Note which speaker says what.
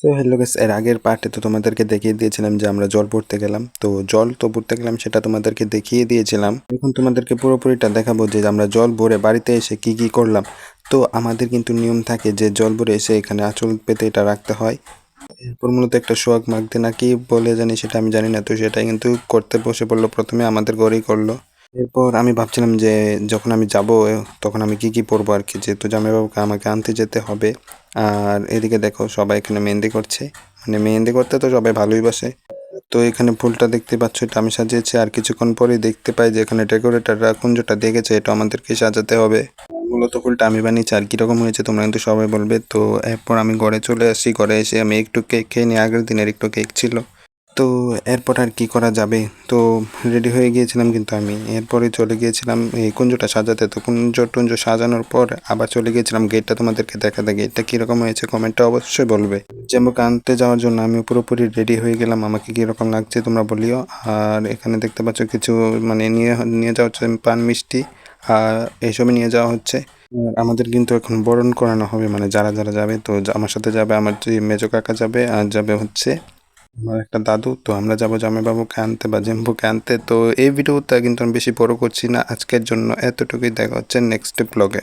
Speaker 1: তো hello guys, এর আগের পার্টে তো তোমাদেরকে দেখিয়ে দিয়েছিলাম যে আমরা জল ভরতে গেলাম। তো জল তো ভরতে গেলাম, সেটা তোমাদেরকে দেখিয়ে দিয়েছিলাম। এখন তোমাদেরকে পুরোপুরিটা দেখাবো যে আমরা জল ভরে বাড়িতে এসে কি কি করলাম। তো আমাদের কিন্তু নিয়ম থাকে যে জল ভরে এসে এখানে আঁচল পেতে এটা রাখতে হয়। এরপর মূলত একটা সোহাগ মাগতে না কি বলে জানি, সেটা আমি জানি না। তো সেটাই কিন্তু করতে বসে পড়লো, প্রথমে আমাদের ঘরেই করলো। এরপর আমি ভাবছিলাম যে যখন আমি যাব তখন আমি কি কি পরবো আর কি, যেহেতু জামাইবাবুকে আমাকে আনতে যেতে হবে। আর এদিকে দেখো সবাই এখানে মেহেন্দি করছে, মানে মেহেন্দি করতে তো সবাই ভালোই বাসে। তো এখানে ফুলটা দেখতে পাচ্ছ, এটা আমি সাজিয়েছি। আর কিছুক্ষণ পরেই দেখতে পাই যে এখানে ডেকোরেটররা কুঞ্জটা দেখেছে, এটা আমাদেরকে সাজাতে হবে। মূলত ফুলটা আমি বানিয়েছি, আর কীরকম হয়েছে তোমরা কিন্তু সবাই বলবে। তো এরপর আমি ঘরে চলে আসি, ঘরে এসে আমি একটু কেক খেয়ে নিই, আগের দিনের একটু কেক ছিল। তো এরপর আর কি করা যাবে, তো রেডি হয়ে গিয়েছিলাম কিন্তু আমি। এরপরে চলে গিয়েছিলাম এই কুঞ্জটা সাজাতে। তো কুঞ্জ টুঞ্জ সাজানোর পর আবার চলে গিয়েছিলাম গেটটা তোমাদেরকে দেখাতে। গেটটা কীরকম হয়েছে কমেন্টটা অবশ্যই বলবে। জাম্বুকে আনতে যাওয়ার জন্য আমি পুরোপুরি রেডি হয়ে গেলাম, আমাকে কীরকম লাগছে তোমরা বলিও। আর এখানে দেখতে পাচ্ছ কিছু মানে নিয়ে নিয়ে যাওয়া হচ্ছে পান মিষ্টি আর এইসবই নিয়ে যাওয়া হচ্ছে। আর আমাদের কিন্তু এখন বরণ করানো হবে, মানে যারা যারা যাবে। তো আমার সাথে যাবে আমার যে মেজো কাকা যাবে, আর যাবে হচ্ছে আমার একটা দাদু। তো আমরা যাবো জামাইবাবুকে আনতে বা জেম্বুকে আনতে। তো এই ভিডিওটা কিন্তু আমি বেশি বড় করছি না, আজকের জন্য এতটুকুই। দেখা হচ্ছে নেক্সট ব্লগে।